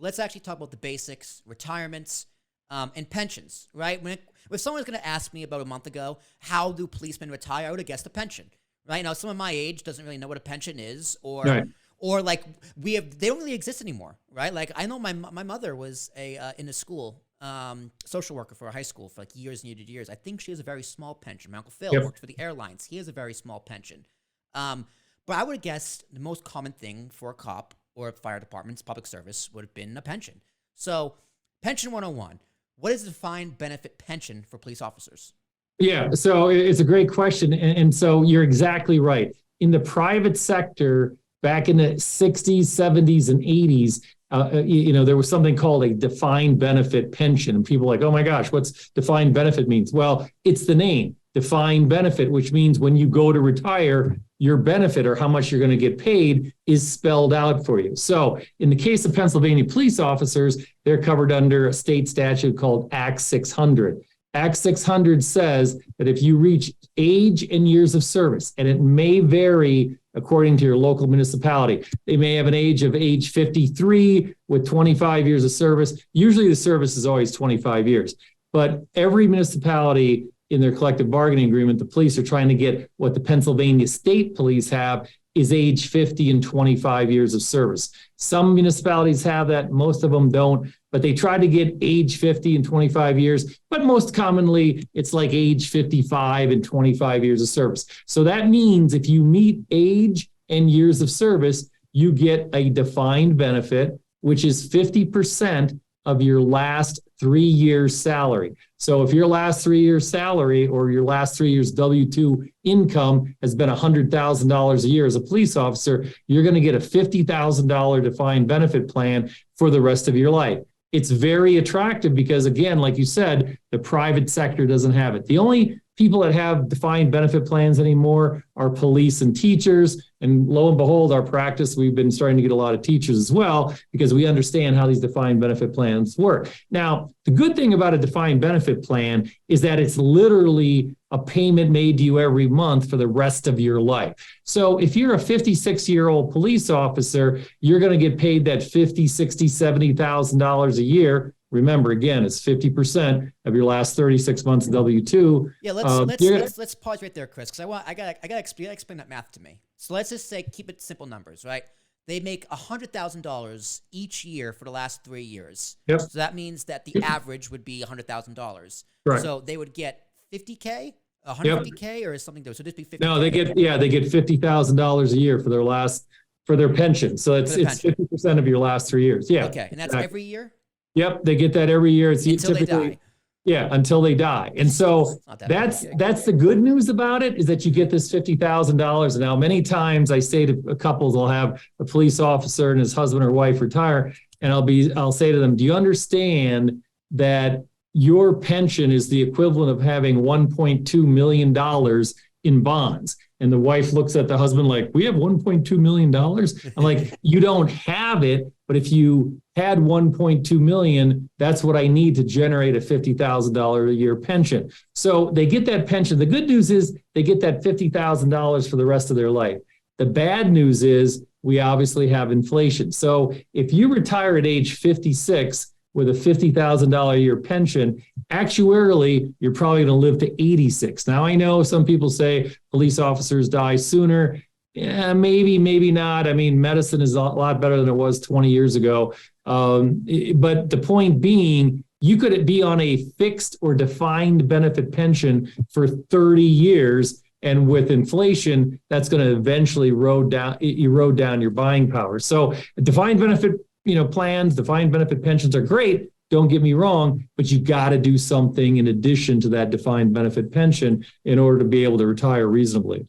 let's actually talk about the basics, retirements, and pensions, right? If someone's going to ask me about a month ago, how do policemen retire, I would have guessed a pension, right? Now, someone my age doesn't really know what a pension is, or like they don't really exist anymore, right? Like I know my mother was in a school, social worker for a high school for like years and years. I think she has a very small pension. My Uncle Phil worked for the airlines. He has a very small pension. But I would have guessed the most common thing for a cop or a fire department's public service would have been a pension. So pension 101, what is the defined benefit pension for police officers? Yeah, so it's a great question. And so you're exactly right. In the private sector, back in the 60s, 70s, and 80s, there was something called a defined benefit pension. And people are like, oh my gosh, what's defined benefit means? Well, it's the name, defined benefit, which means when you go to retire, your benefit or how much you're going to get paid is spelled out for you. So in the case of Pennsylvania police officers, they're covered under a state statute called Act 600. Act 600 says that if you reach age and years of service, and it may vary according to your local municipality, they may have an age 53 with 25 years of service. Usually the service is always 25 years, but every municipality in their collective bargaining agreement, the police are trying to get what the Pennsylvania state police have is age 50 and 25 years of service. Some municipalities have that, most of them don't, but they try to get age 50 and 25 years, but most commonly it's like age 55 and 25 years of service. So that means if you meet age and years of service, you get a defined benefit, which is 50% of your last 3 years salary. So if your last 3 years salary or your last 3 years W-2 income has been $100,000 a year as a police officer, you're going to get a $50,000 defined benefit plan for the rest of your life. It's very attractive because, again, like you said, the private sector doesn't have it. The only people that have defined benefit plans anymore are police and teachers. And lo and behold, our practice, we've been starting to get a lot of teachers as well because we understand how these defined benefit plans work. Now, the good thing about a defined benefit plan is that it's literally a payment made to you every month for the rest of your life. So if you're a 56-year-old police officer, you're going to get paid that $50,000, $60,000, $70,000 a year. Remember, again, it's 50% of your last 36 months of W-2. Yeah, let's pause right there, Chris, because I gotta explain that math to me. So let's just say, keep it simple numbers, right? They make $100,000 each year for the last 3 years. Yep. So that means that the average would be $100,000. Right. So they would get $50K, $150K, or something. So just be $50K. No, they get $50,000 a year for their pension. So it's 50% of your last 3 years. Yeah. Okay, and that's every year. Yep, they get that every year. It's until typically, they die. Yeah, until they die. And so that's the good news about it, is that you get this $50,000. Now, many times I say to couples, I'll have a police officer and his husband or wife retire, and I'll say to them, do you understand that your pension is the equivalent of having $1.2 million in bonds? And the wife looks at the husband like, we have $1.2 million? I'm like, you don't have it, but if you had $1.2 million, that's what I need to generate a $50,000 a year pension. So they get that pension. The good news is they get that $50,000 for the rest of their life. The bad news is we obviously have inflation. So if you retire at age 56 with a $50,000 a year pension, actuarially, you're probably going to live to 86. Now, I know some people say police officers die sooner. Yeah, maybe not. I mean, medicine is a lot better than it was 20 years ago. But the point being, you could be on a fixed or defined benefit pension for 30 years. And with inflation, that's going to eventually erode down your buying power. So defined benefit plans, defined benefit pensions are great. Don't get me wrong, but you got to do something in addition to that defined benefit pension in order to be able to retire reasonably.